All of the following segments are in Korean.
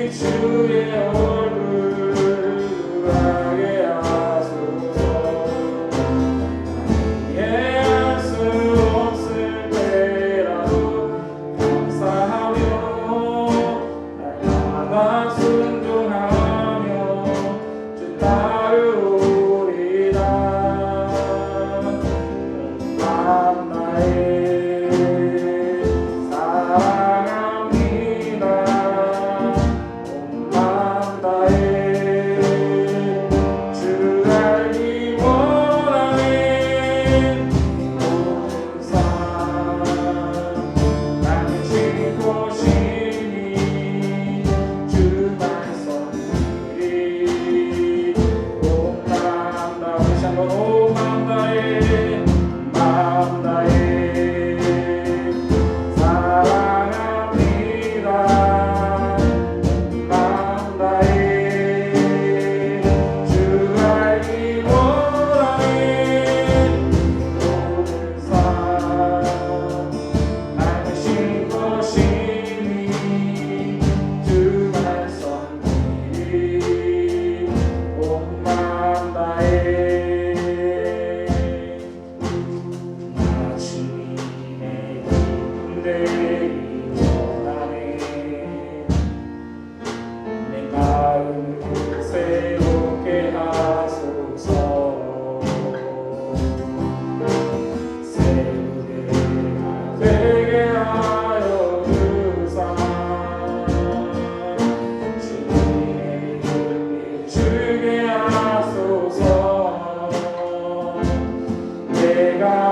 내가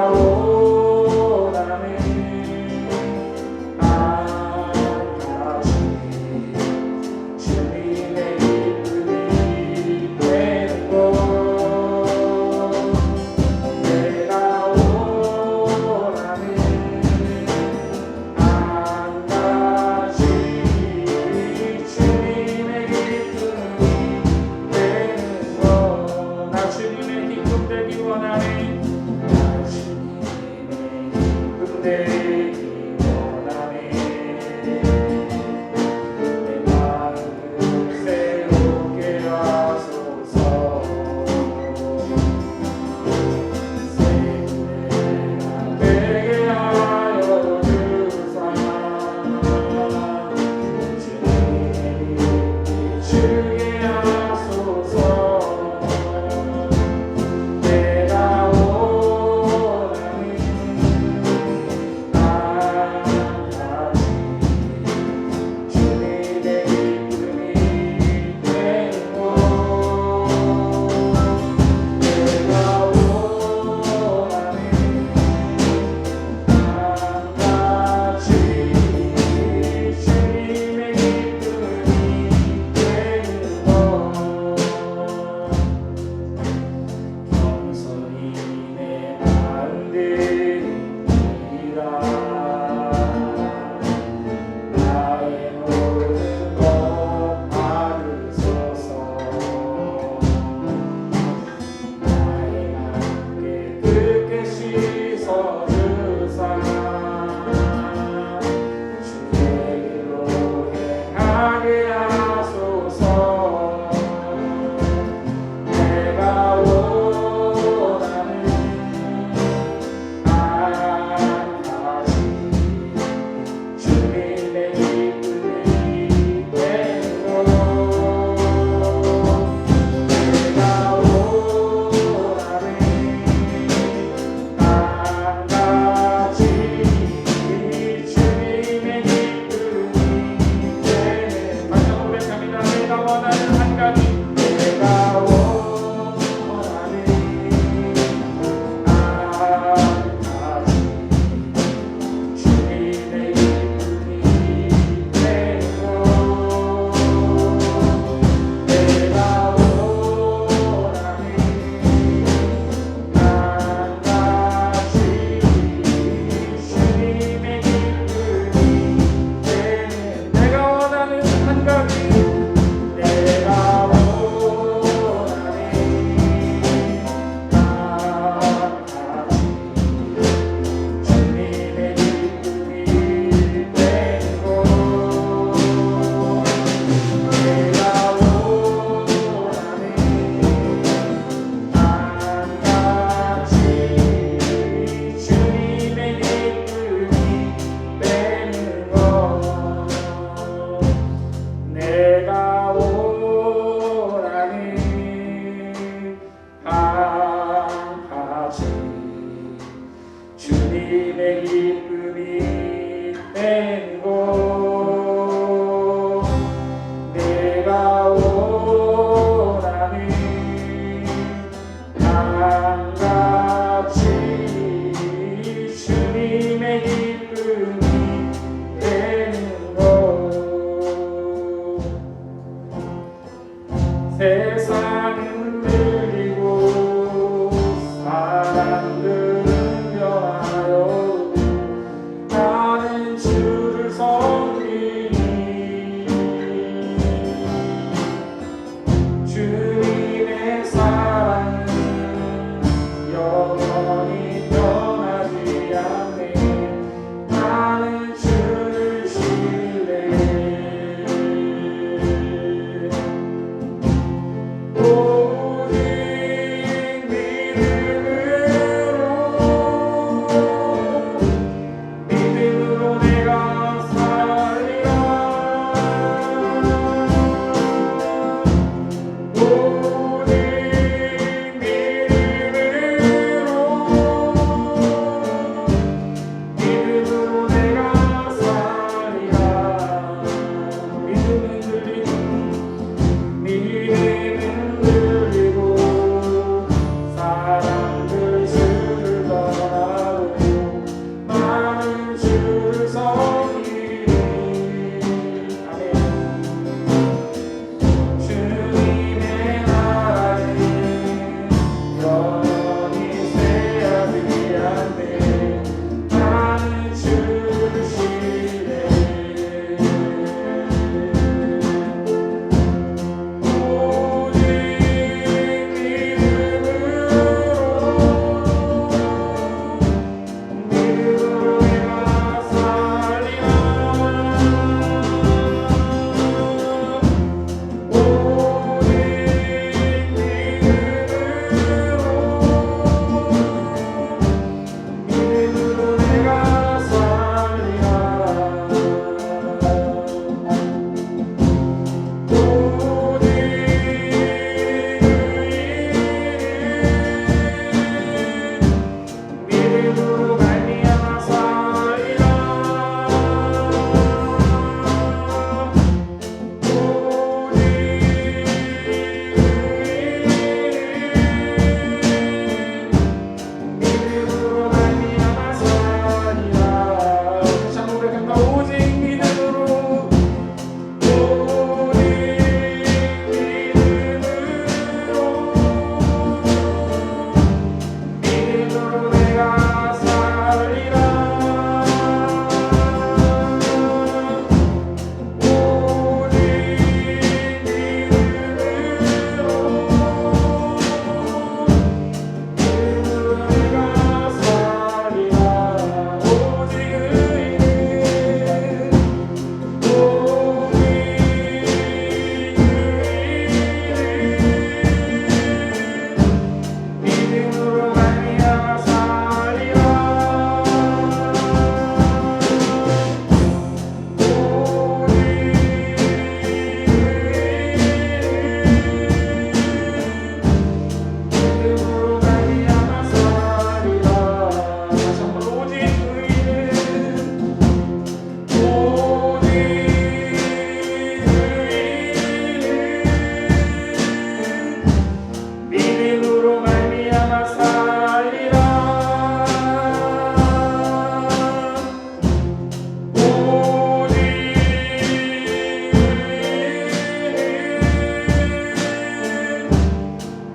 원하는 되는 곳 내가 원하는 한같이 주님의 기쁨이 되는 곳 세상은 흔들리고 사람들은 변하여 나는 주를 섬기니 주님의 사랑은 영원히 변하지 않네 나는 주를 신뢰해 오직 믿음으로 내가 살리라 오직 믿음으로 내가 살리라 믿음은 들리고 사람들 주를 떠나고 나는 주를 섬기리 아멘 주님의 나라는 영원히 쇠하지 않네 나는 주를 신뢰해 오직 믿음으로 내가 살리라 오직 믿음으로 내가 살리라 믿음으로 말미암아 살리라 믿음으로 말미암아 살리라 다시 한번 고백합니다 오직 믿음으로 믿음으로 내가 살리라 오직 믿음으로 내가 살리라 오직 의인 믿음으로 말미암아 살리라 믿음으로 말미암아 살리라 다시 한번 오직 의인 믿음으로 말미암아 살리라 오직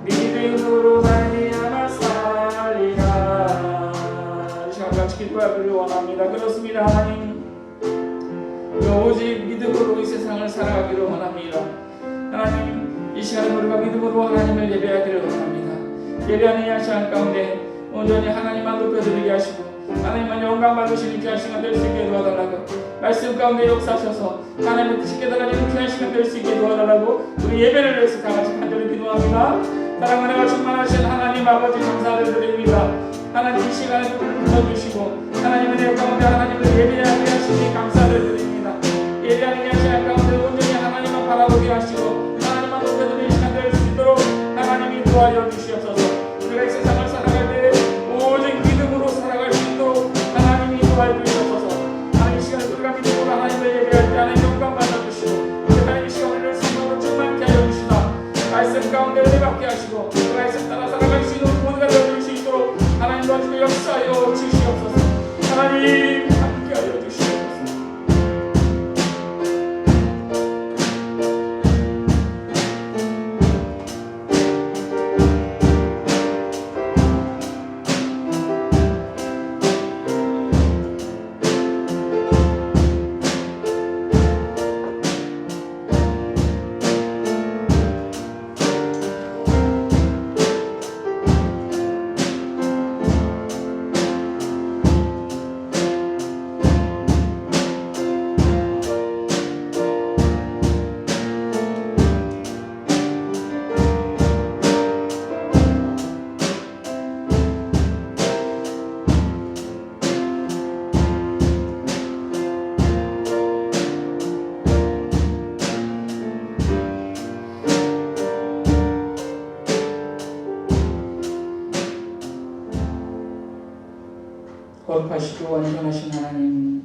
믿음으로 말미암아 살리라 이 시간 같이 기도하기를 원합니다 그렇습니다 하나님 오직 믿음으로 이 세상을 살아가기를 원합니다 하나님 이 시간에 우리가 믿음으로 하나님을 예배하기를 원합니다 예배하는 이 시간 가운데 온전히 하나님만 높여드리게 하시고 하나님만 영광 받으시는 귀한 시간 될 수 있게 도와달라고 말씀 가운데 역사하셔서 하나님의 뜻이 깨달아지는 귀한 시간 될 수 있게 도와달라고 우리 예배를 위해서 다 같이 간절히 기도합니다 사랑 은혜가 충만하신 하나님 아버지 감사를 드립니다 하나님 이 시간에 우리를 불러주시고 하나님의 내 가운데 하나님을 예배하게 하시니 감사를 드립니다 예배하는 이 시간 가운데 온전히 하나님만 바라보게 하시고 하나님만 높여드리는 시간 될 수 있도록 하나님이 도와줘 주시옵소서 우리가 이 세상을 살아갈 때 오직 믿음으로 살아갈 수 있도록 하나님이 도와주시옵소서 하나님 이 시간을 거룩하시고 완전하신 하나님,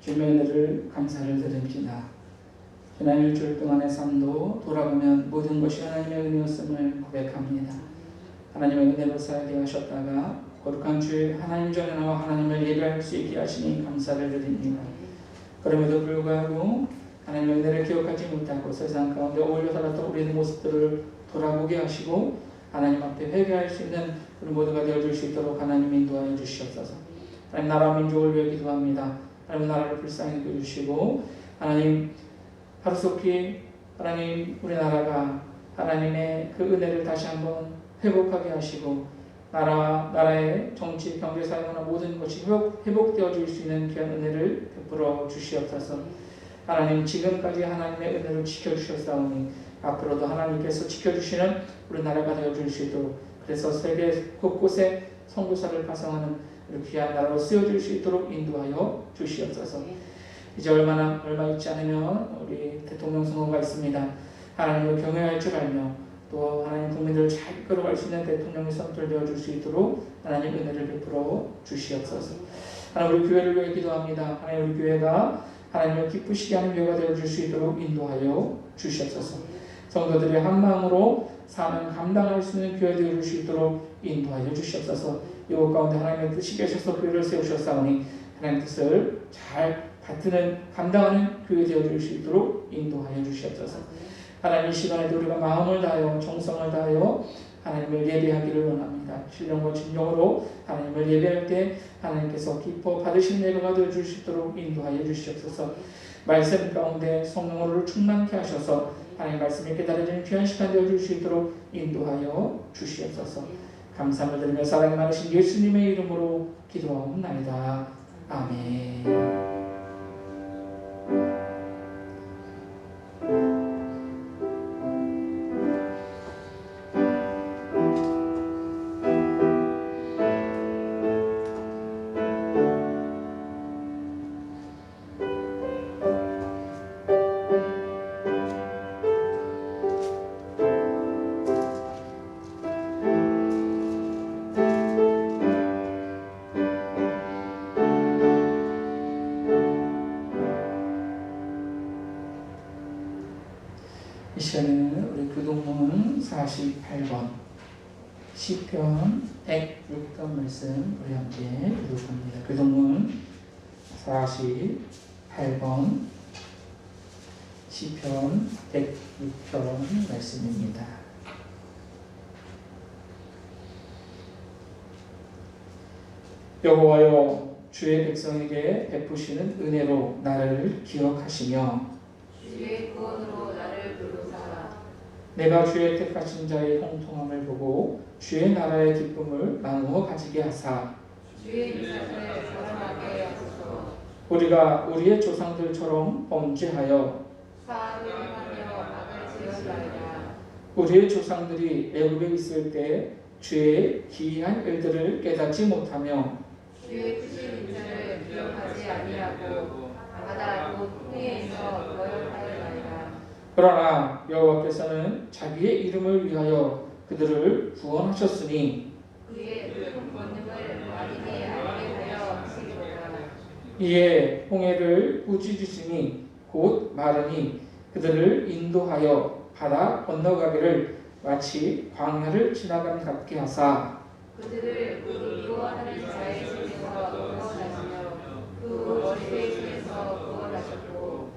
주님의 은혜를 감사를 드립니다. 지난 일주일 동안의 삶도 돌아보면 모든 것이 하나님의 은혜였음을 고백합니다. 하나님의 은혜로 살게 하셨다가 거룩한 주의 하나님 전에 나와 하나님을 예배할 수 있게 하시니 감사를 드립니다. 그럼에도 불구하고 하나님의 은혜를 기억하지 못하고 세상 가운데 어울려 살았던 우리의 모습들을 돌아보게 하시고 하나님 앞에 회개할 수 있는 우리 모두가 되어줄 수 있도록 하나님 인도하여 주시옵소서. 하나님 나라 민족을 위해 기도합니다. 하나님 나라를 불쌍히 여겨주시고 하나님 하루속히 하나님 우리나라가 하나님의 그 은혜를 다시 한번 회복하게 하시고 나라의 정치, 경제, 사회문화 모든 것이 회복되어 줄 수 있는 귀한 은혜를 베풀어 주시옵소서. 하나님 지금까지 하나님의 은혜를 지켜주셨사오니 앞으로도 하나님께서 지켜주시는 우리나라가 되어줄 수 있도록 그래서 세계 곳곳에 선교사를 파송하는 귀한 나라로 쓰여질 수 있도록 인도하여 주시옵소서. 이제 얼마 있지 않으면 우리 대통령 선거가 있습니다. 하나님을 경외할 줄 알며 또 하나님 국민들을 잘 이끌어갈 수 있는 대통령이 선출되어 줄 수 있도록 하나님 은혜를 베풀어 주시옵소서. 하나님 우리 교회를 위해 기도합니다. 하나님 우리 교회가 하나님을 기쁘시게 하는 교회가 되어 줄 수 있도록 인도하여 주시옵소서. 성도들이 한 마음으로 사명 감당할 수 있는 교회 되어 줄 수 있도록 인도하여 주시옵소서. 이곳 가운데 하나님의 뜻이 계셔서 교회를 세우셨사오니 하나님의 뜻을 잘 받드는 감당하는 교회 되어 줄 수 있도록 인도하여 주시옵소서. 하나님 이 시간에도 우리가 마음을 다하여 정성을 다하여 하나님을 예배하기를 원합니다. 신령과 진정으로 하나님을 예배할 때 하나님께서 기뻐 받으시는 예배가 되어 줄 수 있도록 인도하여 주시옵소서. 말씀 가운데 성령으로 충만케 하셔서 하나님 말씀이 깨달아지는 귀한 시간 되어 줄 수 있도록 인도하여 주시옵소서. 감사를 드리며 사랑이 많으신 예수님의 이름으로 기도하옵나이다. 아멘. 이 시간에는 우리 교동문 48번 시편 106편 말씀 우리 함께 교독합니다. 교동문 48번 시편 106편 말씀입니다. 여호와여 주의 백성에게 베푸시는 은혜로 나를 기억하시며 주의 구원으로 나를 부르사 내가 주의 택하신 자의 형통함을 보고 주의 나라의 기쁨을 나누어 가지게 하사 주의 인사를 자랑하게 하소서. 우리가 우리의 조상들처럼 범죄하여 사악을 행하며 악을 지었나이다. 우리의 조상들이 애굽에 있을 때 주의 기이한 일들을 깨닫지 못하며 주의 크신 인자를 기억하지 아니하고 바다 곧 홍해에서 거역하였나이다. 그러나 여호와께서는 자기의 이름을 위하여 그들을 구원하셨으니 그의 큰 권능을 만인이 알게 하여 하시리로다. 이에 홍해를 꾸짖으시니 곧 마르니 그들을 인도하여 바다 건너가기를 마치 광야를 지나간 같게 하사 그들을 그 미워하는 자의 손에서 구원하시며 그 어리의 손에서 구원하셨고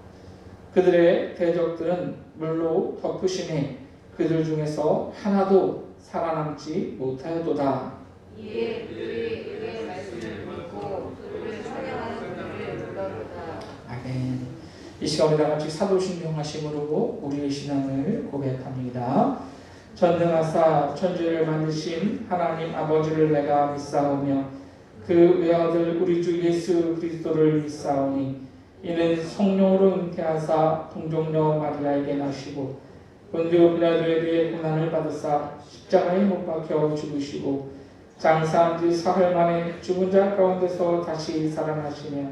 그들의 대적들은 물로 덮으시니 그들 중에서 하나도 살아남지 못하였도다. 이에 그들이 그의 말씀을 듣고 그를 찬양하는 그들을 불러도다. 아멘. 이 시간 우리 다 같이 사도신경 하심으로 우리의 신앙을 고백합니다. 전능하사 천지를 만드신 하나님 아버지를 내가 믿사오며 그 외아들 우리 주 예수 그리스도를 믿사오니 이는 성령으로 잉태하사 동정녀 마리아에게 나시고 본디오 빌라도에게 고난을 받으사 십자가에 못 박혀 죽으시고 장사한 지 사흘 만에 죽은 자 가운데서 다시 살아나시며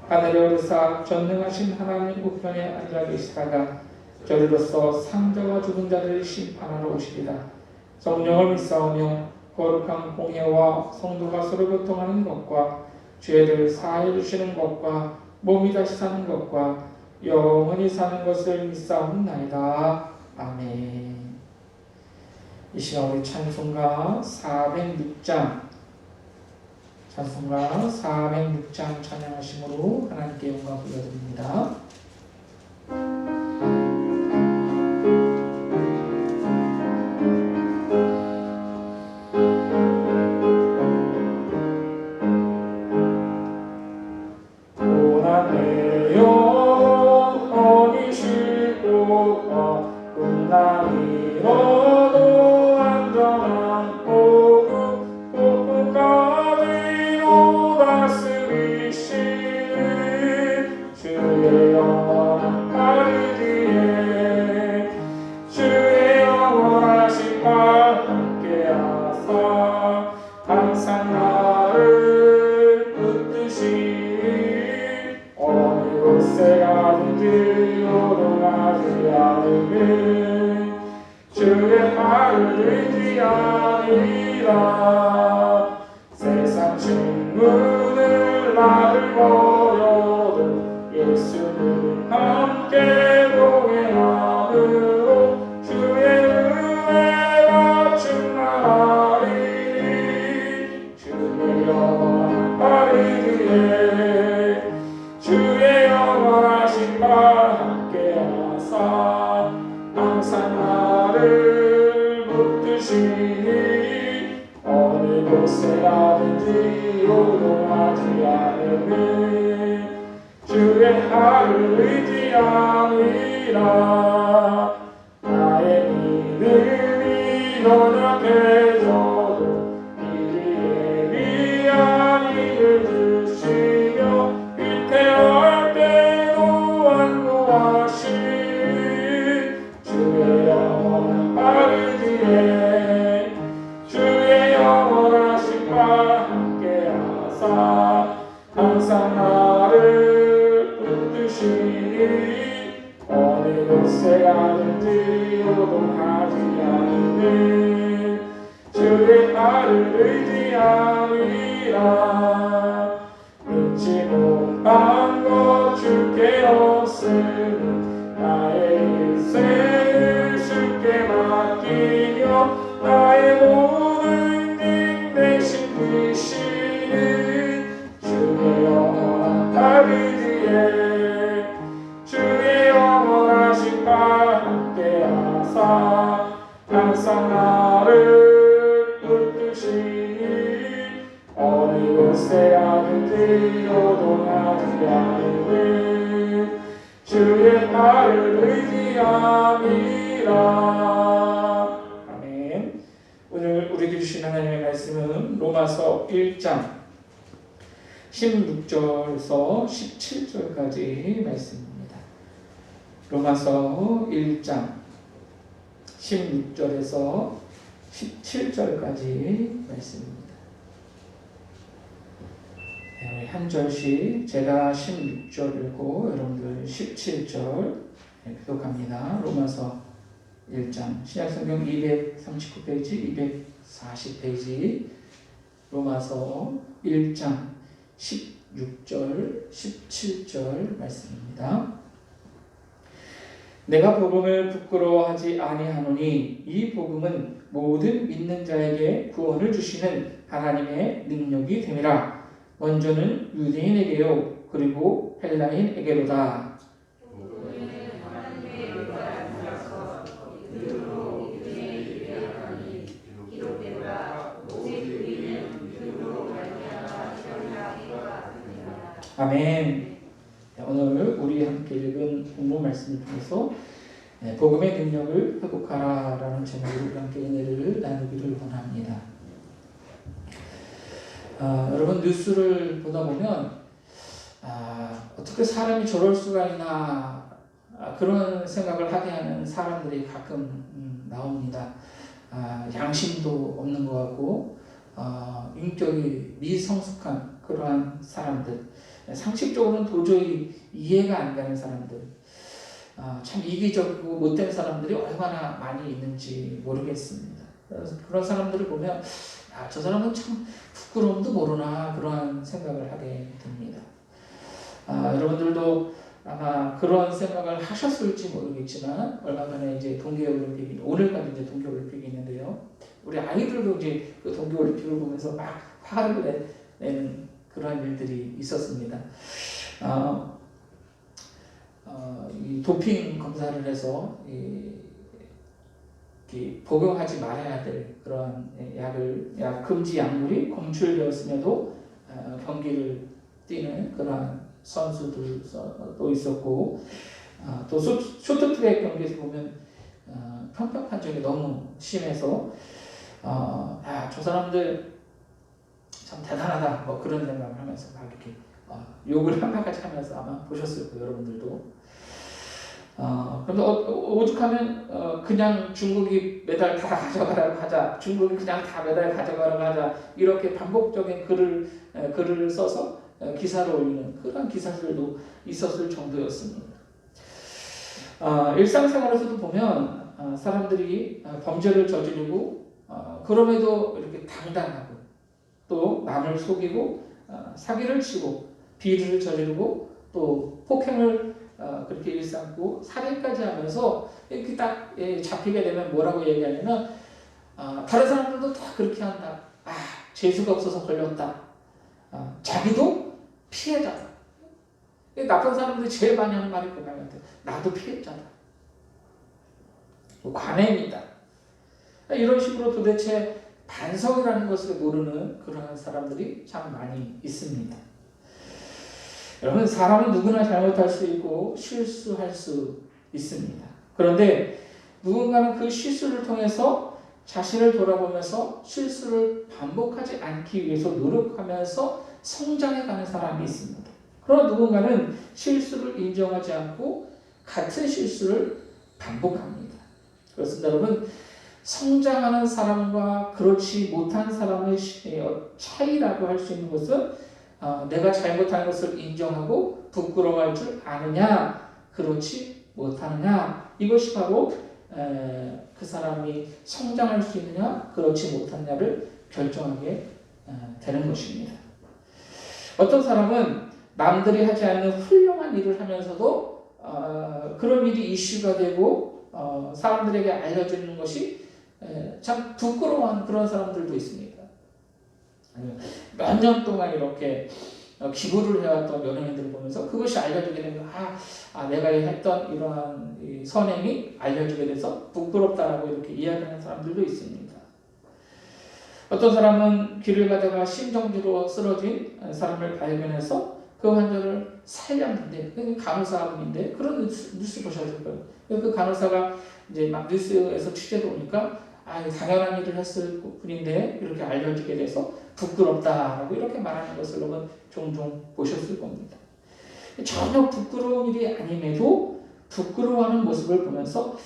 하늘에 오르사 전능하신 하나님 우편에 앉아 계시다가 저리로서 상자와 죽은 자를 심판하러 오시리라. 성령을 믿사오며 거룩한 공예와 성도가 서로 교통하는 것과 죄를 사해 주시는 것과 몸이 다시 사는 것과 영원히 사는 것을 믿사옵나이다. 아멘. 이 시간 우리 찬송가 406장 찬양하심으로 하나님께 영광 돌려드립니다. 주의 팔을 들지 아니라 세상 친구들 나를 버려도 예수는 함께 동행함으로 주의 은혜가 충만하리. 주의 영원한 팔을 위해 주의 영원하신 발 함께 하사 항상 나를 붙드시니 어느 곳에 가든지 요동하지 않으니 주의 팔을 의지함이라. 나의 믿음이 연약해져도 이리에 미안 힘을 주시며 위태할 때도 안도하시 주의 영원한 팔을 뒤에 주의 영원하신 발 함께 하사 항상 나를 붙드시니 어느 곳에 가든지 요동하지 않으니 주의 팔을 의지함이라. 믿지 못한 것 주께 없으니 나의 일생을 주께 맡기며 나의 모든 길 대신 되시는 주의 영원한 팔 위에 주의 영원하신 발 함께 하사 항상 나를 붙드시니 어느 곳에 가든지 요동하지 않으니 주의 팔을 의지함이라. 아멘. 오늘 우리에게 주신 하나님의 말씀은 로마서 1장 16절에서 17절까지 말씀입니다. 로마서 1장 16절에서 17절까지 말씀입니다. 네, 한 절씩 제가 16절 읽고 여러분들 17절 교독합니다. 로마서 1장 신약성경 239페이지 240페이지 로마서 1장 16절 17절 말씀입니다. 내가 복음을 부끄러워하지 아니하노니 이 복음은 모든 믿는 자에게 구원을 주시는 하나님의 능력이 됨이라. 먼저는 유대인에게요 그리고 헬라인에게로다. 아멘. 오늘 우리 함께 읽은 본문 말씀을 통해서 복음의 능력을 회복하라라는 제목으로 우리 함께 은혜를 나누기를 원합니다. 여러분 뉴스를 보다 보면 어떻게 사람이 저럴 수가 있나 그런 생각을 하게 하는 사람들이 가끔 나옵니다. 양심도 없는 것 같고 인격이 미성숙한 그러한 사람들, 상식적으로는 도저히 이해가 안 가는 사람들, 참 이기적이고 못된 사람들이 얼마나 많이 있는지 모르겠습니다. 그런 사람들을 보면 저 사람은 참 부끄러움도 모르나 그런 생각을 하게 됩니다. 여러분들도 아마 그런 생각을 하셨을지 모르겠지만 얼마 전에 이제 동계올림픽이 오늘까지 이제 동계올림픽이 있는데요. 우리 아이들도 이제 그 동계올림픽을 보면서 막 화를 내는 그런 일들이 있었습니다. 이 도핑 검사를 해서 복용하지 말아야 될 그런 약 금지 약물이 검출되었음에도 경기를 뛰는 그런 선수들도 있었고, 또 쇼트트랙 경기에서 보면 편파 판정이 너무 심해서 저 사람들 참 대단하다 뭐 그런 생각을 하면서 막 이렇게 욕을 한바가지 하면서 아마 보셨을 거예요, 여러분들도. 그런데 오죽하면 그냥 중국이 메달 다 가져가라고 하자, 중국이 그냥 다 메달 가져가라고 하자, 이렇게 반복적인 글을 써서 기사를 올리는 그런 기사들도 있었을 정도였습니다. 일상생활에서도 보면 사람들이 범죄를 저지르고 그럼에도 이렇게 당당하고 또 남을 속이고 사기를 치고 비리를 저지르고 또 폭행을 그렇게 일삼고 살인까지 하면서 이렇게 딱 잡히게 되면 뭐라고 얘기하냐면 다른 사람들도 다 그렇게 한다. 재수가 없어서 걸렸다. 자기도 피해자다. 나쁜 사람들이 제일 많이 하는 말이 그거예요. 나도 피해자다. 관행이다. 이런 식으로 도대체 반성이라는 것을 모르는 그런 사람들이 참 많이 있습니다. 여러분, 사람은 누구나 잘못할 수 있고 실수할 수 있습니다. 그런데 누군가는 그 실수를 통해서 자신을 돌아보면서 실수를 반복하지 않기 위해서 노력하면서 성장해가는 사람이 있습니다. 그러나 누군가는 실수를 인정하지 않고 같은 실수를 반복합니다. 그렇습니다. 여러분, 성장하는 사람과 그렇지 못한 사람의 차이라고 할 수 있는 것은 내가 잘못한 것을 인정하고 부끄러워할 줄 아느냐, 그렇지 못하느냐, 이것이 바로 그 사람이 성장할 수 있느냐, 그렇지 못하느냐를 결정하게 되는 것입니다. 어떤 사람은 남들이 하지 않는 훌륭한 일을 하면서도 그런 일이 이슈가 되고 사람들에게 알려지는 것이 참 부끄러워하는 그런 사람들도 있습니다. 몇 년 동안 이렇게 기부를 해왔던 연예인들을 보면서 그것이 알려지게 되면 내가 했던 이러한 선행이 알려지게 돼서 부끄럽다라고 이렇게 이야기하는 사람들도 있습니다. 어떤 사람은 길을 가다가 심정지로 쓰러진 사람을 발견해서 그 환자를 살렸는데, 간호사분인데 그런 뉴스 보셨을 거예요. 그 간호사가 이제 막 뉴스에서 취재도 오니까 당연한 일을 했을 뿐인데 이렇게 알려지게 돼서 부끄럽다라고 이렇게 말하는 것을 여러분 종종 보셨을 겁니다. 전혀 부끄러운 일이 아님에도 부끄러워하는 모습을 보면서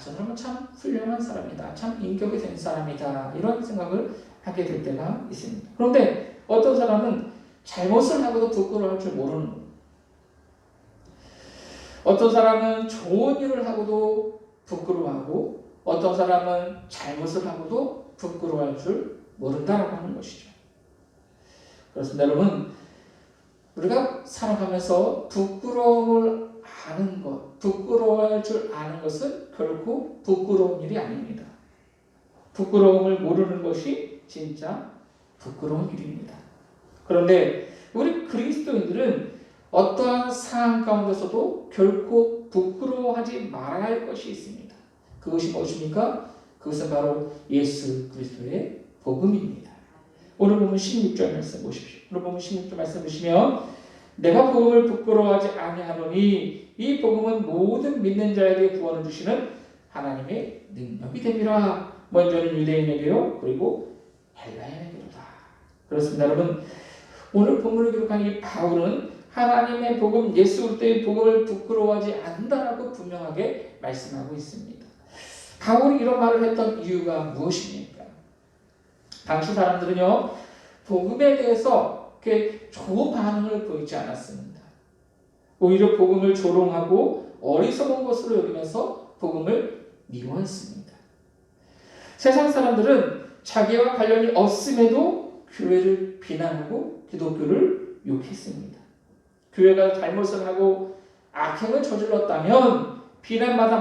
저 사람은 참 훌륭한 사람이다, 참 인격이 된 사람이다, 이런 생각을 하게 될 때가 있습니다. 그런데 어떤 사람은 잘못을 하고도 부끄러워할 줄 모르는 거예요. 어떤 사람은 좋은 일을 하고도 부끄러워하고 어떤 사람은 잘못을 하고도 부끄러워할 줄 모른다라고 하는 것이죠. 그렇습니다. 여러분, 우리가 살아가면서 부끄러움을 아는 것, 부끄러워할 줄 아는 것은 결코 부끄러운 일이 아닙니다. 부끄러움을 모르는 것이 진짜 부끄러운 일입니다. 그런데 우리 그리스도인들은 어떠한 상황 가운데서도 결코 부끄러워하지 말아야 할 것이 있습니다. 그것이 무엇입니까? 그것은 바로 예수 그리스도의 복음입니다. 오늘 보면 16절 말씀 보십시오. 오늘 보면 16절 말씀 보시면 내가 복음을 부끄러워하지 아니하노니 이 복음은 모든 믿는 자에게 구원을 주시는 하나님의 능력이 됨이라. 먼저는 유대인에게요, 그리고 헬라인에게로다. 그렇습니다. 여러분, 오늘 본문을 기록한 이 바울은 하나님의 복음, 예수 그리스도의 복음을 부끄러워하지 않는다라고 분명하게 말씀하고 있습니다. 바울이 이런 말을 했던 이유가 무엇입니까? 당시 사람들은요, 복음에 대해서 그렇게 좋은 반응을 보이지 않았습니다. 오히려 복음을 조롱하고 어리석은 것으로 여기면서 복음을 미워했습니다. 세상 사람들은 자기와 관련이 없음에도 교회를 비난하고 기독교를 욕했습니다. 교회가 잘못을 하고 악행을 저질렀다면 비난마다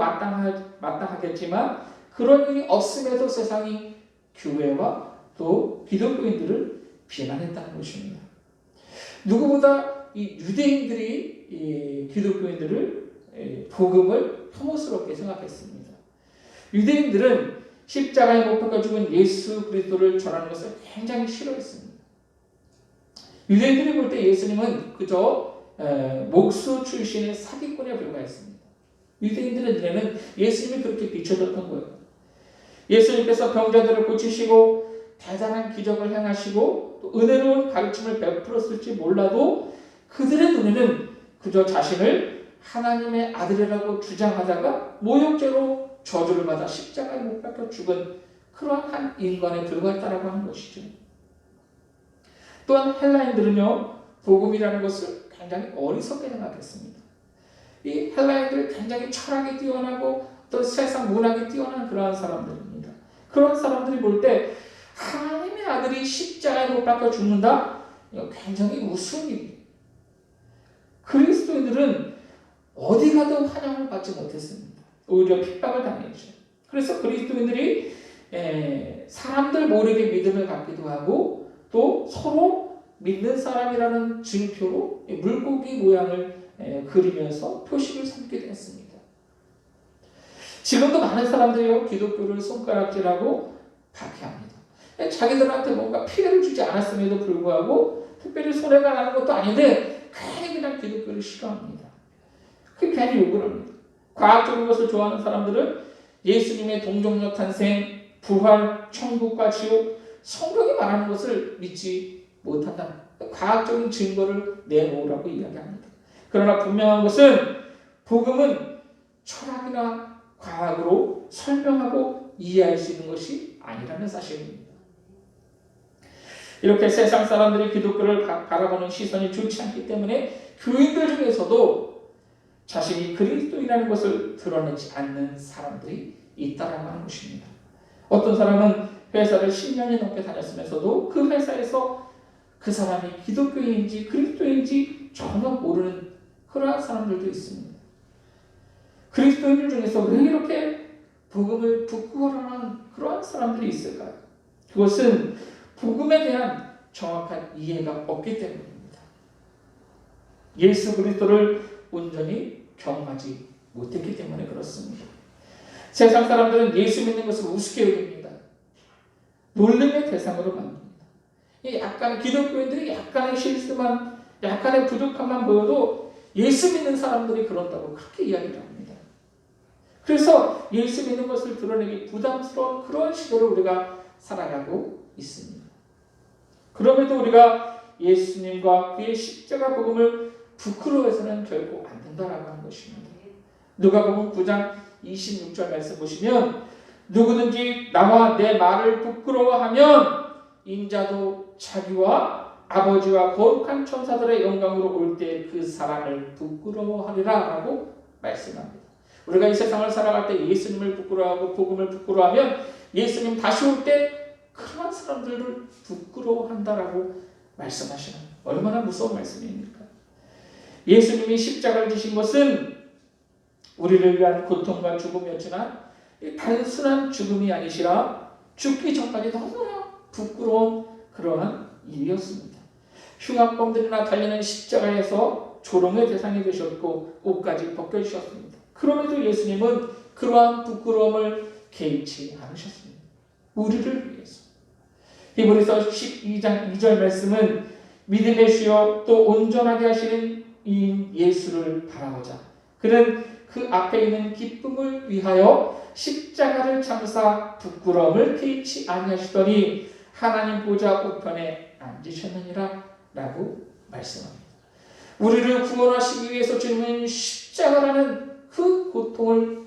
마땅하겠지만 그런 일이 없음에도 세상이 교회와 또 기독교인들을 비난했다는 것입니다. 누구보다 이 유대인들이 이 기독교인들을 복음을 혐오스럽게 생각했습니다. 유대인들은 십자가에 못 박혀 죽은 예수 그리스도를 전하는 것을 굉장히 싫어했습니다. 유대인들이 볼 때 예수님은 그저 목수 출신의 사기꾼에 불과했습니다. 유대인들의 눈에는 예수님이 그렇게 비춰졌던 거예요. 예수님께서 병자들을 고치시고 대단한 기적을 행하시고 또 은혜로운 가르침을 베풀었을지 몰라도 그들의 눈에는 그저 자신을 하나님의 아들이라고 주장하다가 모욕죄로 저주를 받아 십자가에 못 박혀 죽은 그러한 한 인간에 불과했다라고 하는 것이죠. 또한 헬라인들은요, 복음이라는 것을 굉장히 어리석게 생각했습니다. 이 헬라인들은 굉장히 철학이 뛰어나고 또 세상 문학이 뛰어난 그러한 사람들입니다. 그런 사람들이 볼 때 하나님의 아들이 십자가에 못 박혀 죽는다? 이거 굉장히 우스운 일이에요. 그리스도인들은 어디 가도 환영을 받지 못했습니다. 오히려 핍박을 당했죠. 그래서 그리스도인들이 사람들 모르게 믿음을 갖기도 하고 또 서로 믿는 사람이라는 증표로 물고기 모양을 그리면서 표식을 삼기도 했습니다. 지금도 많은 사람들이 기독교를 손가락질하고 박해합니다. 자기들한테 뭔가 피해를 주지 않았음에도 불구하고 특별히 손해가 나는 것도 아닌데 괜히 그냥 기독교를 싫어합니다. 그게 괜히 욕을 합니다. 과학적인 것을 좋아하는 사람들은 예수님의 동정녀 탄생, 부활, 천국과 지옥, 성경이 말하는 것을 믿지 못한다. 과학적인 증거를 내놓으라고 이야기합니다. 그러나 분명한 것은 복음은 철학이나 과학으로 설명하고 이해할 수 있는 것이 아니라는 사실입니다. 이렇게 세상 사람들이 기독교를 바라보는 시선이 좋지 않기 때문에 교인들 중에서도 자신이 그리스도인이라는 것을 드러내지 않는 사람들이 있다라고 하는 것입니다. 어떤 사람은 회사를 10년이 넘게 다녔으면서도 그 회사에서 그 사람이 기독교인인지 그리스도인인지 전혀 모르는 그러한 사람들도 있습니다. 그리스도인들 중에서 왜 이렇게 복음을 부끄러워하는 그러한 사람들이 있을까요? 그것은 복음에 대한 정확한 이해가 없기 때문입니다. 예수 그리스도를 온전히 경험하지 못했기 때문에 그렇습니다. 세상 사람들은 예수 믿는 것을 우습게 여깁니다. 놀림의 대상으로 만듭니다. 약간 기독교인들이 약간의 실수만, 약간의 부족함만 보여도 예수 믿는 사람들이 그런다고 그렇게 이야기를 합니다. 그래서 예수 믿는 것을 드러내기 부담스러운 그런 시대로 우리가 살아가고 있습니다. 그럼에도 우리가 예수님과 그의 십자가 복음을 부끄러워해서는 결코 안 된다라고 하는 것입니다. 누가복음 9장 26절 말씀 보시면 누구든지 나와 내 말을 부끄러워하면 인자도 자기와 아버지와 거룩한 천사들의 영광으로 올 때 그 사람을 부끄러워하리라 라고 말씀합니다. 우리가 이 세상을 살아갈 때 예수님을 부끄러워하고 복음을 부끄러워하면 예수님 다시 올 때 그런 사람들을 부끄러워한다라고 말씀하시는 얼마나 무서운 말씀입니까? 예수님이 십자가를 지신 것은 우리를 위한 고통과 죽음이었지만 단순한 죽음이 아니시라 죽기 전까지 너무나 부끄러운 그러한 일이었습니다. 흉악범들이나 달리는 십자가에서 조롱의 대상이 되셨고 옷까지 벗겨주셨습니다. 그럼에도 예수님은 그러한 부끄러움을 개의치 않으셨습니다. 우리를 위해서. 히브리서 12장 2절 말씀은 믿음의 주여 또 온전하게 하시는 이인 예수를 바라보자. 그는 그 앞에 있는 기쁨을 위하여 십자가를 참사 부끄러움을 개의치 아니하시더니 하나님 보좌 우편에 앉으셨느니라 라고 말씀합니다. 우리를 구원하시기 위해서 주님은 십자가라는 그 고통을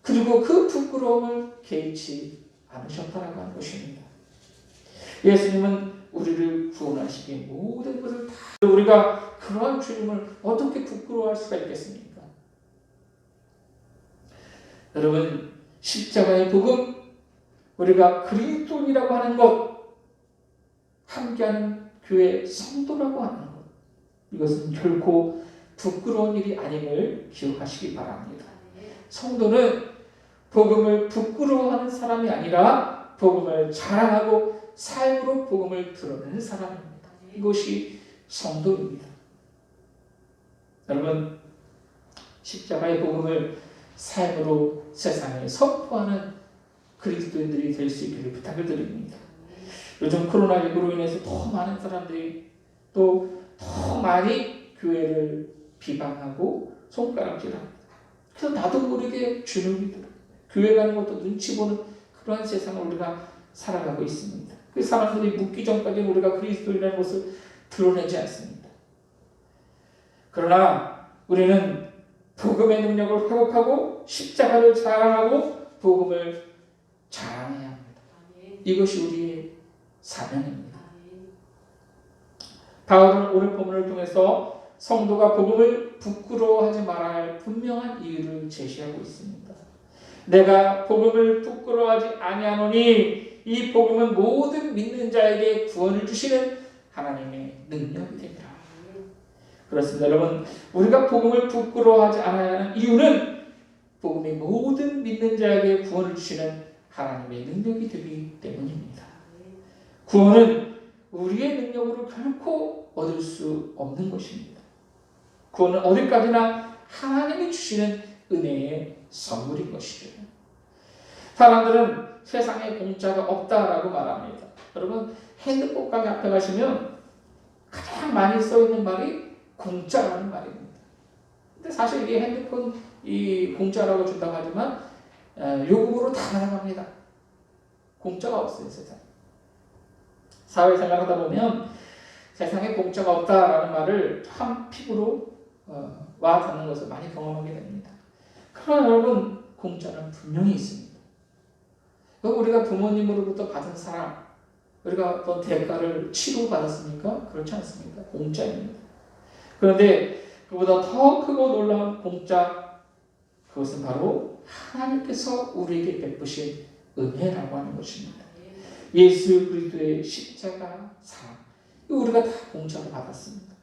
그리고 그 부끄러움을 개의치 않으셨다라고 하는 것입니다. 예수님은 우리를 구원하시기 위해 모든 것을 다 우리가 그러한 주님을 어떻게 부끄러워할 수가 있겠습니까? 여러분 십자가의 복음 우리가 그리스도인이라고 하는 것, 함께하는 교회 성도라고 하는 것, 이것은 결코 부끄러운 일이 아님을 기억하시기 바랍니다. 성도는 복음을 부끄러워하는 사람이 아니라 복음을 자랑하고 삶으로 복음을 드러내는 사람입니다. 이것이 성도입니다. 여러분, 십자가의 복음을 삶으로 세상에 선포하는 그리스도인들이 될 수 있기를 부탁을 드립니다. 요즘 코로나19로 인해서 더 많은 사람들이 또 더 많이 교회를 비방하고 손가락질합니다. 그래서 나도 모르게 주눅이 들어요. 교회 가는 것도 눈치 보는 그러한 세상을 우리가 살아가고 있습니다. 그 사람들이 묻기 전까지는 우리가 그리스도인이라는 것을 드러내지 않습니다. 그러나 우리는 복음의 능력을 회복하고 십자가를 자랑하고 복음을 자랑해야 합니다. 이것이 우리의 사명입니다. 바울은 오늘 본문을 통해서 성도가 복음을 부끄러워하지 말아야 할 분명한 이유를 제시하고 있습니다. 내가 복음을 부끄러워하지 아니하노니 이 복음은 모든 믿는 자에게 구원을 주시는 하나님의 능력이 됩니다. 그렇습니다. 여러분, 우리가 복음을 부끄러워하지 않아야 하는 이유는 복음이 모든 믿는 자에게 구원을 주시는 하나님의 능력이 되기 때문입니다. 구원은 우리의 능력으로 결코 얻을 수 없는 것입니다. 구원은 어디까지나 하나님이 주시는 은혜의 선물인 것이죠. 사람들은 세상에 공짜가 없다라고 말합니다. 여러분, 핸드폰 가게 앞에 가시면 가장 많이 써있는 말이 공짜라는 말입니다. 근데 사실 이게 핸드폰 이 공짜라고 준다고 하지만 요금으로 다 나갑니다. 공짜가 없어요, 세상에. 사회생활 하다 보면 세상에 공짜가 없다라는 말을 참 피부로 와 닿는 것을 많이 경험하게 됩니다. 그러나 여러분, 공짜는 분명히 있습니다. 우리가 부모님으로부터 받은 사랑, 우리가 어떤 대가를 치료받았습니까? 그렇지 않습니까? 공짜입니다. 그런데 그보다 더 크고 놀라운 공짜, 그것은 바로 하나님께서 우리에게 베푸신 은혜라고 하는 것입니다. 예수 그리스도의 십자가 사랑, 우리가 다 공짜로 받았습니다.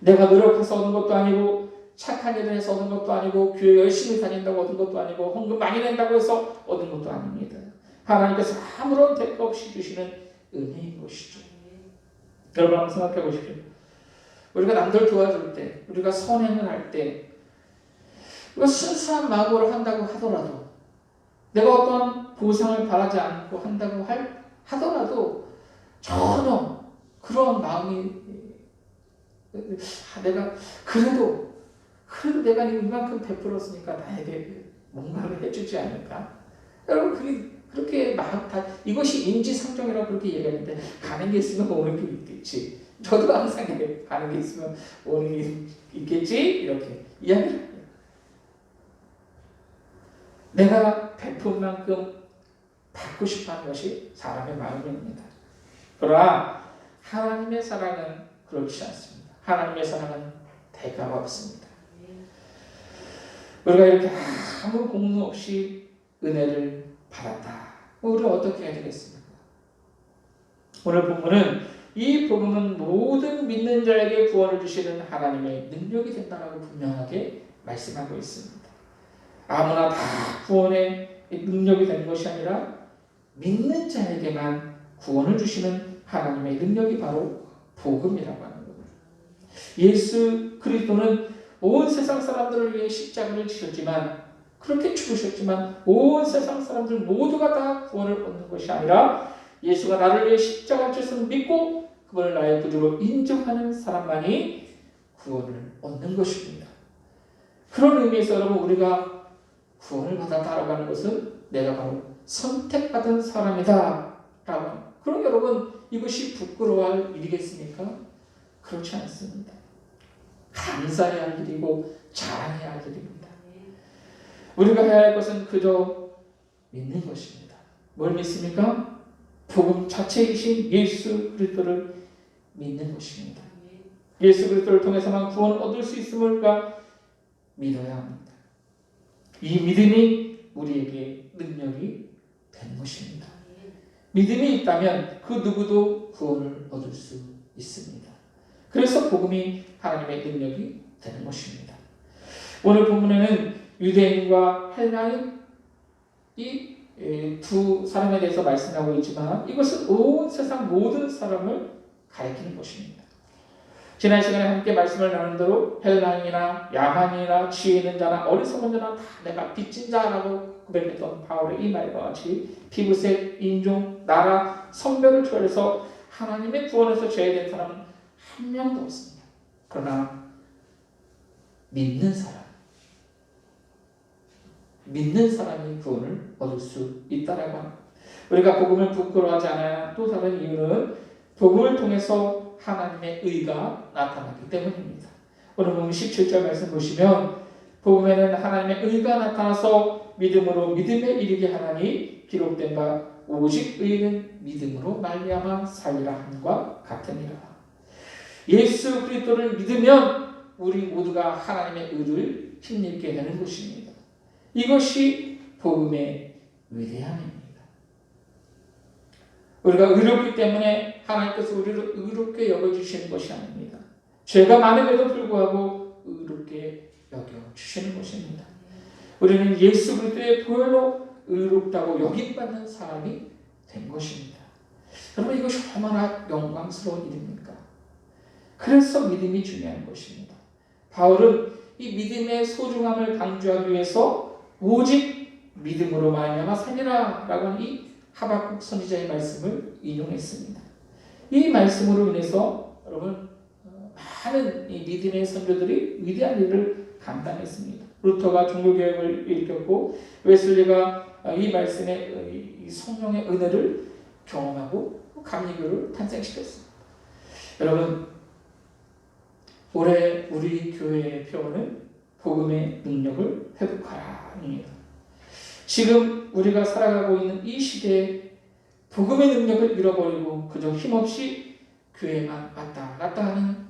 내가 노력해서 얻은 것도 아니고 착한 일을 해서 얻은 것도 아니고 교회 열심히 다닌다고 얻은 것도 아니고 헌금 많이 낸다고 해서 얻은 것도 아닙니다. 하나님께서 아무런 대가 없이 주시는 은혜인 것이죠. 여러분 한번 생각해 보십시오. 우리가 남들 도와줄 때, 우리가 선행을 할 때, 우리가 순수한 마음으로 한다고 하더라도, 내가 어떤 보상을 바라지 않고 한다고 하더라도 전혀 그런 마음이 내가 그래도 내가 이만큼 베풀었으니까 나에게 뭔가를 해주지 않을까? 여러분, 그렇게 마음 다 이것이 인지상정이라고 그렇게 얘기하는데, 가는 게 있으면 오는 게 있겠지. 저도 항상 가는 게 있으면 오는 게 있겠지, 이렇게 이야기를 해요. 내가 베푼 만큼 받고 싶어하는 것이 사람의 마음입니다. 그러나 하나님의 사랑은 그렇지 않습니다. 하나님의 사랑은 대가가 없습니다. 우리가 이렇게 아무 공로 없이 은혜를 받았다. 우리는 어떻게 해야 되겠습니까? 오늘 본문은 이 복음은 모든 믿는 자에게 구원을 주시는 하나님의 능력이 된다라고 분명하게 말씀하고 있습니다. 아무나 다 구원의 능력이 되는 것이 아니라 믿는 자에게만 구원을 주시는 하나님의 능력이 바로 복음이라고 하는 겁니다. 예수 그리스도는 온 세상 사람들을 위해 십자가를 지셨지만, 그렇게 죽으셨지만 온 세상 사람들 모두가 다 구원을 얻는 것이 아니라 예수가 나를 위해 십자가를 지셨음을 믿고 그분을 나의 구주로 인정하는 사람만이 구원을 얻는 것입니다. 그런 의미에서 여러분, 우리가 구원을 받았다라고 하는 것은 내가 바로 선택받은 사람이다 라고 합니다. 그럼 여러분, 이것이 부끄러워할 일이겠습니까? 그렇지 않습니다. 감사해야 할 일이고 자랑해야 할 일입니다. 우리가 해야 할 것은 그저 믿는 것입니다. 뭘 믿습니까? 복음 자체이신 예수 그리스도를 믿는 것입니다. 예수 그리스도를 통해서만 구원을 얻을 수 있음을 우리가 믿어야 합니다. 이 믿음이 우리에게 능력이 된 것입니다. 믿음이 있다면 그 누구도 구원을 얻을 수 있습니다. 그래서 복음이 하나님의 능력이 되는 것입니다. 오늘 본문에는 유대인과 헬라인 이 두 사람에 대해서 말씀하고 있지만 이것은 온 세상 모든 사람을 가리키는 것입니다. 지난 시간에 함께 말씀을 나눈 대로 헬라인이나 야만이나 지혜 있는 자나 어리석은 자나 다 내가 빚진 자라고 고백했던 바울의 이 말과 같이 피부색, 인종, 나라, 성별을 초월해서 하나님의 구원에서 제외된 사람은 한 명도 없습니다. 그러나 믿는 사람이 구원을 얻을 수 있다라고 합니다. 우리가 복음을 부끄러워하지 않아야 또 다른 이유는 복음을 통해서 하나님의 의가 나타나기 때문입니다. 오늘 보면 17절 말씀 보시면 복음에는 하나님의 의가 나타나서 믿음으로 믿음에 이르게 하나니 기록된 바 오직 의는 믿음으로 말미암아 살리라 함과 같으니라. 예수 그리스도를 믿으면 우리 모두가 하나님의 의를 힘입게 되는 것입니다. 이것이 복음의 위대함입니다. 우리가 의롭기 때문에 하나님께서 우리를 의롭게 여겨주시는 것이 아닙니다. 죄가 많음에도 불구하고 의롭게 여겨주시는 것입니다. 우리는 예수 그리스도의 보혈로 의롭다고 여김받는 사람이 된 것입니다. 여러분 이것이 얼마나 영광스러운 일입니까? 그래서 믿음이 중요한 것입니다. 바울은 이 믿음의 소중함을 강조하기 위해서 오직 믿음으로 말미암아 살리라 라고 하는 이 하박국 선지자의 말씀을 인용했습니다. 이 말씀으로 인해서 여러분 많은 이 믿음의 선조들이 위대한 일을 감당했습니다. 루터가 종교개혁을 일으켰고 웨슬리가 이 말씀의 이 성령의 은혜를 경험하고 감리교를 탄생시켰습니다. 여러분 올해 우리 교회의 표어는 복음의 능력을 회복하라입니다. 지금 우리가 살아가고 있는 이 시대에 복음의 능력을 잃어버리고 그저 힘없이 교회만 왔다 갔다 하는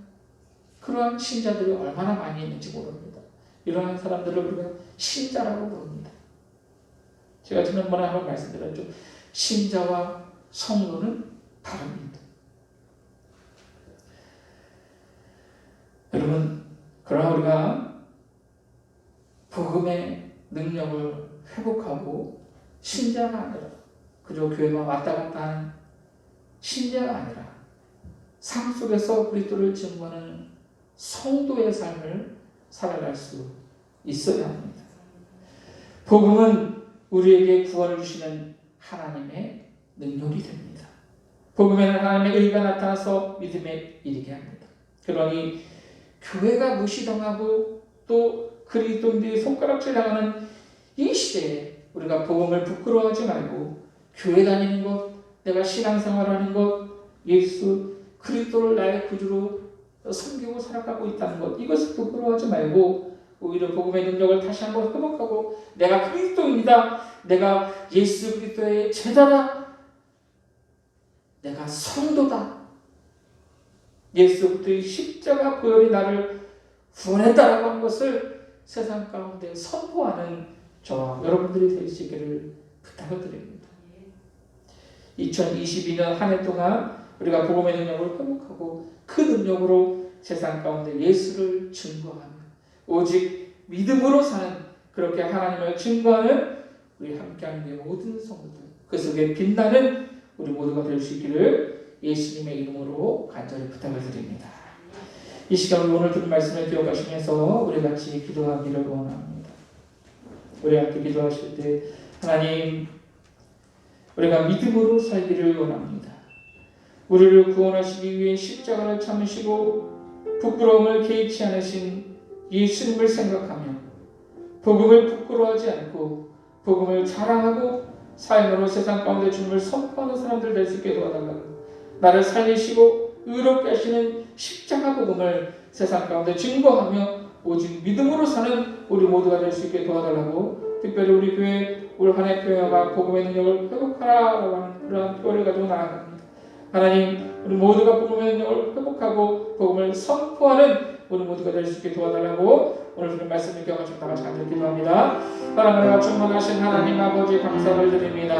그러한 신자들이 얼마나 많이 있는지 모릅니다. 이러한 사람들을 우리가 신자라고 부릅니다. 제가 지난번에 한번 말씀드렸죠. 신자와 성도는 다릅니다. 여러분, 그러나 우리가 복음의 능력을 회복하고 신자가 아니라 그저 교회만 왔다 갔다 하는 신자가 아니라 삶 속에서 그리스도를 증거하는 성도의 삶을 살아갈 수 있어야 합니다. 복음은 우리에게 구원을 주시는 하나님의 능력이 됩니다. 복음에는 하나님의 의가 나타나서 믿음에 이르게 합니다. 그러니 교회가 무시당하고 또 그리스도인들이 손가락질 당하는 이 시대에 우리가 복음을 부끄러워하지 말고 교회 다니는 것, 내가 신앙생활하는 것, 예수 그리스도를 나의 구주로 섬기고 살아가고 있다는 것, 이것을 부끄러워하지 말고 오히려 복음의 능력을 다시 한번 회복하고 내가 그리스도입니다. 내가 예수 그리스도의 제자다. 내가 성도다. 예수 그리스도의 십자가 보혈이 나를 구원했다라고 하는 것을 세상 가운데 선포하는 저와 여러분들이 될 수 있기를 부탁을 드립니다. 2022년 한 해 동안 우리가 복음의 능력을 회복하고 그 능력으로 세상 가운데 예수를 증거하는 오직 믿음으로 사는 그렇게 하나님을 증거하는 우리 함께하는 모든 성도들 그 속에 빛나는 우리 모두가 될 수 있기를 예수님의 이름으로 간절히 부탁을 드립니다. 이 시간 오늘 들은 말씀을 기억하시면서 우리 같이 기도하기를 원합니다. 우리 함께 기도하실 때 하나님 우리가 믿음으로 살기를 원합니다. 우리를 구원하시기 위해 십자가를 참으시고 부끄러움을 개의치 않으신 예수님을 생각하며 복음을 부끄러워하지 않고 복음을 자랑하고 삶으로 세상 가운데 주님을 선포하는 사람들 될 수 있게 도와달라고 나를 살리시고 의롭게 하시는 십자가 복음을 세상 가운데 증거하며 오직 믿음으로 사는 우리 모두가 될 수 있게 도와달라고 특별히 우리 교회 올 한 해 교회가 복음의 능력을 회복하라고 하는 그러한 표를 가지고 나아갑니다. 하나님 우리 모두가 복음의 능력을 회복하고 복음을 선포하는 우리 모두가 될 수 있게 도와달라고 오늘 주는 말씀을 기억하시고 다 같이 간절히 기도합니다. 사랑과 충만하신 하나님 아버지 감사를 드립니다.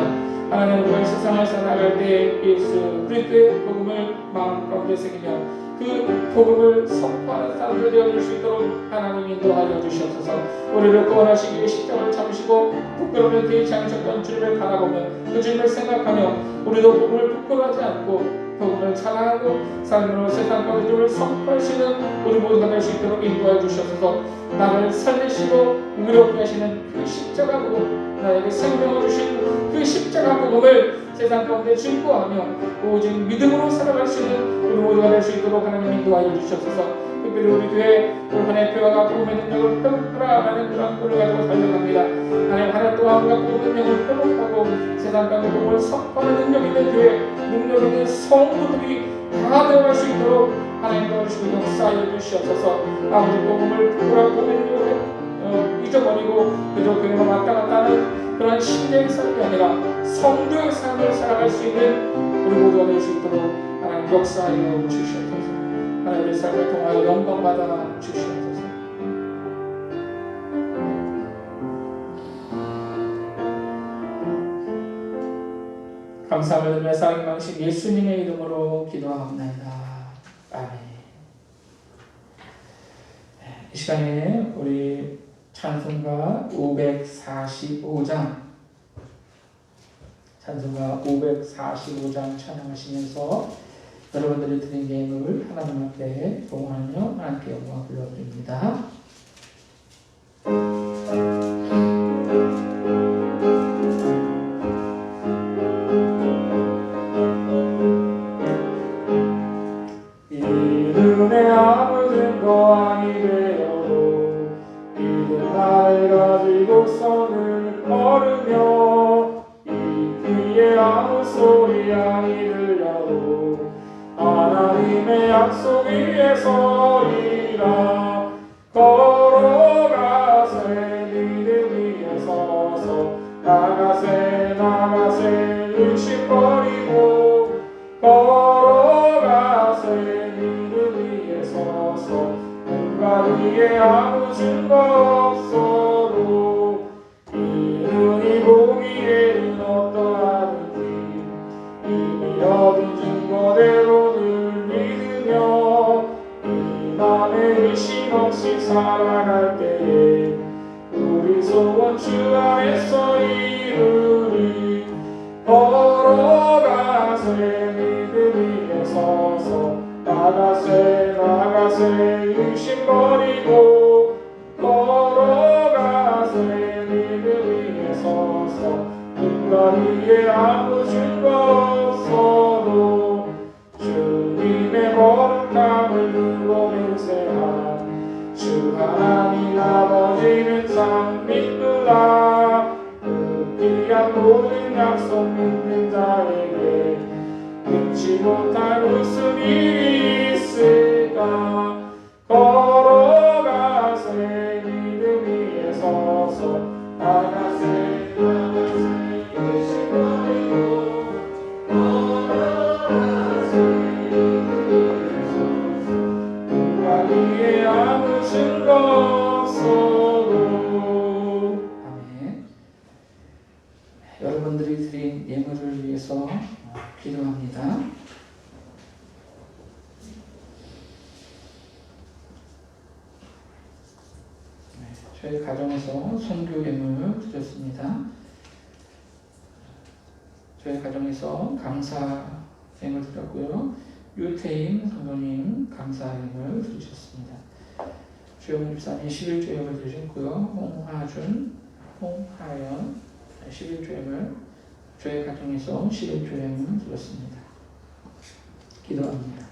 하나님 우리가 세상을 살아갈 때 예수 그리스도의 복음을 마음 가운데 새기며 그 복음을 선포하는 사람들 되어줄 수 있도록 하나님 인도하여 주시옵소서. 우리를 구원하시기 위해 십자가를 참으시고 부끄러움에 대치 않으셨던 주님을 바라보며 그 주님을 생각하며 우리도 복음을 부끄러워하지 않고 복음을 사랑하고 삶으로 세상 가운데 주님을 선포할 수 있는 우리 모두가 될 수 있도록 인도하여 주시옵소서. 나를 살리시고 의롭게 하시는 그 십자가 복음, 나에게 생명을 주신 그 십자가 복음을 세상 가운데 증거하며 오직 믿음으로 살아갈 수 있는 우리 모두가 될 수 있도록 하나님 인도하여 주시옵소서. 특별히 우리 교회 올한해 표어가 복음의 능력을 회복하라는 그런 꼴을 가지고 달려갑니다. 하나님 한 해 동안 우리가 복음의 능력을 회복하고 세상 가운데 복음을 선포하는 능력 있는 교회, 능력 있는 성도들이 다 되어갈 수 있도록 하나님 도와주시고 역사하여 주시옵소서. 아버지 복음을 부끄러운 복음의 능력을 잊어버리고 그저 교회만 왔다 갔다 하는 그런 신자의 삶이 아니라 성도의 삶을 살아갈 수 있는 우리 모두가 될 수 있도록 하나님 역사하여 주시옵소서. 하나님의 삶을 통하여 영광받아 주시옵소서. 감사함을 드리며 사랑의 방식 예수님의 이름으로 기도하옵나이다. 아멘. 이 시간에 우리 찬송가 545장 찬양하시면서 여러분들이 드린 예물을 하나님 앞에 봉헌하며 하나님께 영광을 불러드립니다. 이름에 아무 증거 아니 되어도 이름 나를 가지고서는 걸으며 이 귀에 아무 소리 아니 들려도 하나님의 약속 위에 서리라. 걸어가세 믿음 위에 서서 나가세 육신 버리고 걸어가세 믿음 위에 서서 누가 위에 아무 증거 없어도 이른이 보기에는 어떠하든지 이미 얻은 증거대로를 믿으며 이 맘에 의심 없이 살아갈 때에 우리 소원 주 안에서 이루리. 걸어가세 믿음 위에 서서 나가세 육신 버리고 걸어가세 믿음 위에 서서 누가 위에 아무 증거 없어도 주님의 거룩함을 두고 맹세한 주 하나님 아버지는 참 믿으라. 그 귀한 모든 약속 믿는 자에게 믿지 못할 무슨 일이 있을까. 걸어가세 믿음 위에 서서 나가세 육신 버리고 걸어가세 믿음 위에 서서 누가 위에 아무 증거 없어도. 아멘. 여러분들이 드린 예물을 위해서 기도합니다. 저희 가정에서 선교 예물 드렸습니다. 저희 가정에서 감사 예물 드렸고요. 유태임 성도님 감사 예물 드리셨습니다. 주영훈 집사님 11조 예물 드리셨고요. 홍하준, 홍하연 11조 예물, 저희 가정에서 11조 예물 드렸습니다. 기도합니다.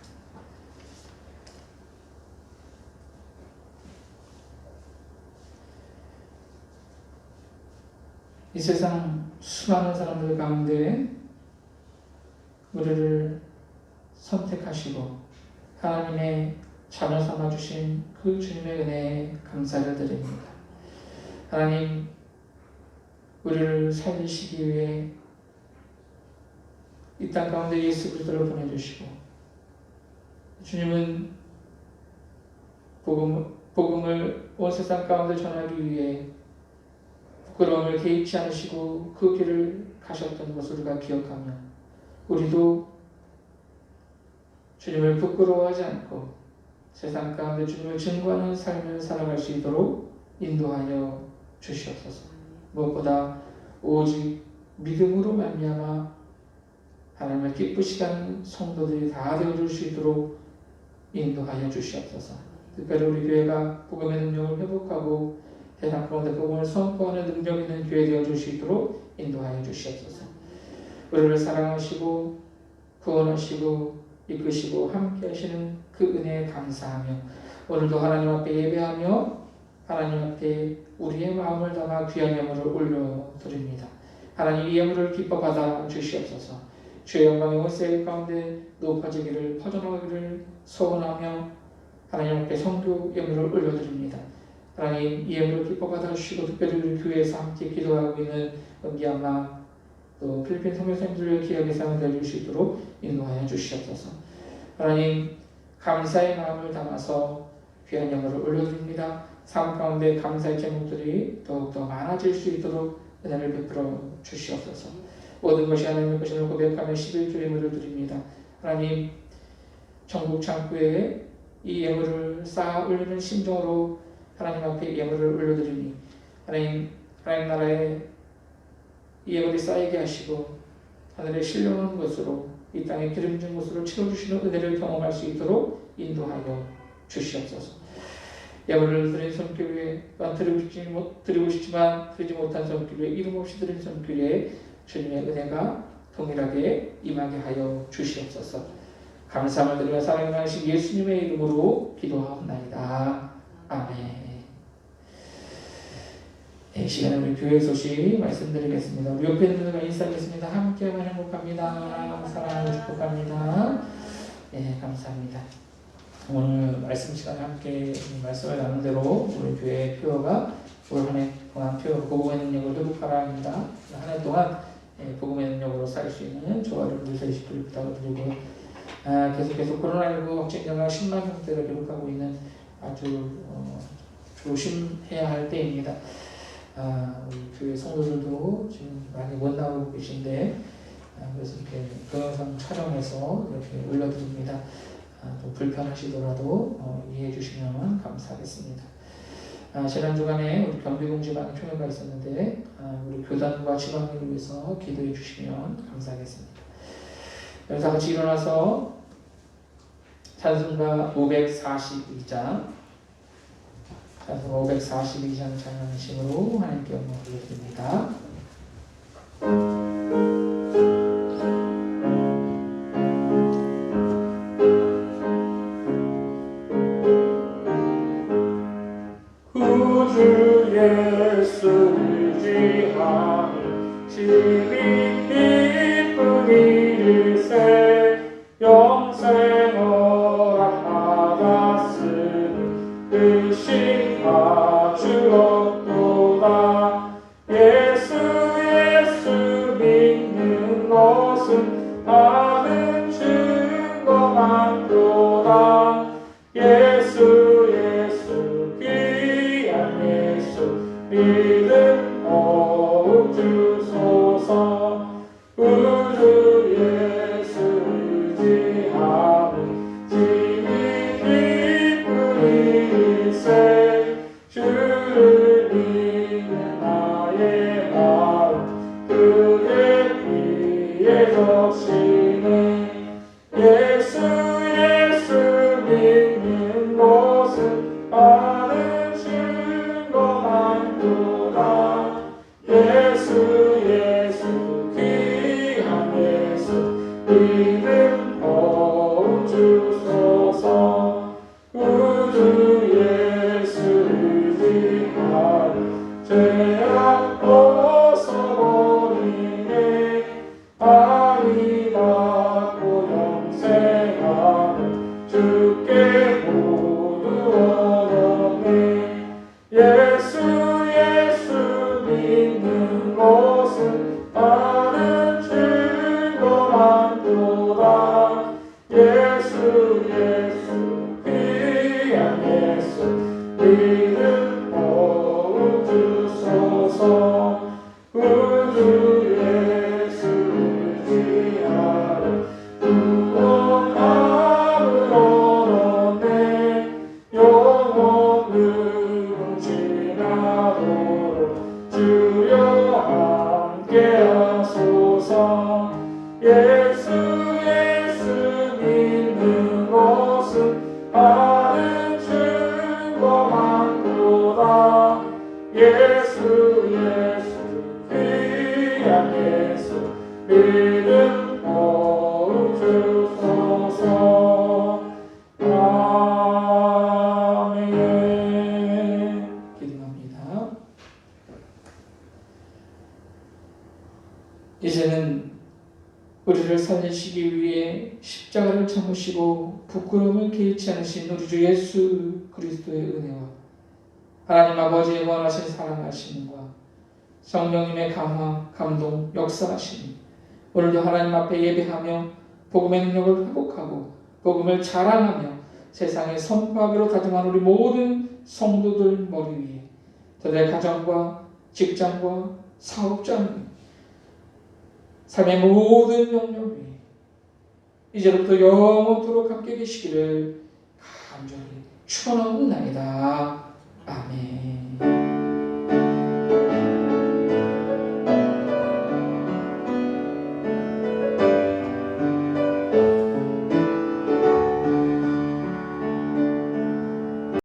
이 세상 수많은 사람들 가운데 우리를 선택하시고 하나님의 자녀 삼아주신 그 주님의 은혜에 감사를 드립니다. 하나님, 우리를 살리시기 위해 이 땅 가운데 예수 그리스도를 보내주시고 주님은 복음을 온 세상 가운데 전하기 위해 부끄러움을 개의치 않으시고 그 길을 가셨던 것을 우리가 기억하며 우리도 주님을 부끄러워하지 않고 세상 가운데 주님을 증거하는 삶을 살아갈 수 있도록 인도하여 주시옵소서. 무엇보다 오직 믿음으로 말미암아 하나님을 기쁘시게 하는 성도들이 다 되어줄 수 있도록 인도하여 주시옵소서. 특별히 우리 교회가 복음의 능력을 회복하고 세상 가운데 복음을 선포하는 능력 있는 교회 되어줄 수 있도록 인도하여 주시옵소서. 우리를 사랑하시고 구원하시고 이끄시고 함께 하시는 그 은혜에 감사하며 오늘도 하나님 앞에 예배하며 하나님 앞에 우리의 마음을 담아 귀한 예물을 올려드립니다. 하나님 이 예물을 기뻐 받아 주시옵소서. 주의 영광이 온 세계 가운데 높아지기를 퍼져나가기를 소원하며 하나님 앞에 성교 예물을 올려드립니다. 하나님 이 예물을 기뻐 받아 주시고 특별히 우리 교회에서 함께 기도하고 있는 미얀마 또 필리핀 선교사님들을 기억에 사용해 줄 수 있도록 인도하여 주시옵소서. 하나님 감사의 마음을 담아서 귀한 예물을 올려드립니다. 삶 가운데 감사의 제목들이 더욱더 많아질 수 있도록 은혜를 베풀어 주시옵소서. 모든 것이 하나님의 것임을 고백하며 11조 예물을 드립니다. 하나님 천국 창고에 이 예물을 쌓아 올리는 심정으로 하나님 앞에 예물을 올려드리니 하나님 나라에 이 예물이 쌓이게 하시고 하늘에 신령한 것으로 이 땅에 기름진 것으로 채워주시는 은혜를 경험할 수 있도록 인도하여 주시옵소서. 예물을 드린 손길 위에 드리고 싶지만 드리지 못한 손길 위에 이름 없이 드린 손길 위에 주님의 은혜가 동일하게 임하게 하여 주시옵소서. 감사함을 드리며 사랑이 많으신 예수님의 이름으로 기도하옵나이다. 아멘. 이 시간에 우리 교회 소식 말씀드리겠습니다. 우리 옆에 있는 분들과 인사하겠습니다. 함께하면 행복합니다. 사랑하고 축복합니다. 네, 감사합니다. 오늘 말씀 시간에 함께 말씀을 나눈 대로 우리 교회의 표어가 올 한 해 동안 표어 복음의 능력을 회복하라입니다. 한 해 동안 복음의 능력으로 살 수 있는 조화를 누리시길 부탁드리고 계속 코로나19 확진자가 10만 명대를 기록하고 있는 아주 조심해야 할 때입니다. 우리 교회 성도들도 지금 많이 못 나오고 계신데 그래서 이렇게 동영상 촬영해서 이렇게 올려드립니다. 좀 불편하시더라도 이해해 주시면 감사하겠습니다. 지난 주간에 우리 경비공지반 총회가 있었는데 우리 교단과 지방을 위해서 기도해 주시면 감사하겠습니다. 그래서 같이 일어나서 찬송가 542장 542장 찬양하심으로 하나님께 영광 올려드립니다. 구주 예수 의지하니 심히 기쁜 일세 영생 허락 받았으니 의심하 주 없도다. 예수 믿는 것은 받은 증거만도다. 예수 귀한 예수 믿음 더욱 주소서. 우주 예수 의지하는 지미 기쁜 일세 주를 믿는 나의 마음 그의 피에 적시는 예수 믿는 것은 받은 증거만도다. 하도록 주여 함께 하소서. 예수 믿는 것은 많은 증거 많도다. 예수 귀한 예수 믿음 거룩 주소서. 아멘. 기도합니다. 이제는 우리를 살리시기 위해 십자가를 참으시고 부끄러움을 개의치 않으신 우리 주 예수 그리스도의 은혜와 하나님 아버지의 원하신 사랑하심과 성령님의 감화, 감동, 역사하심이 오늘도 하나님 앞에 예배하며 복음의 능력을 회복하고 복음을 자랑하며 세상에 선포하기로 다짐한 우리 모든 성도들 머리 위에 저들의 가정과 직장과 사업장 삶의 모든 영역 위에 이제부터 영원토록 함께 계시기를 간절히 축원하옵나이다.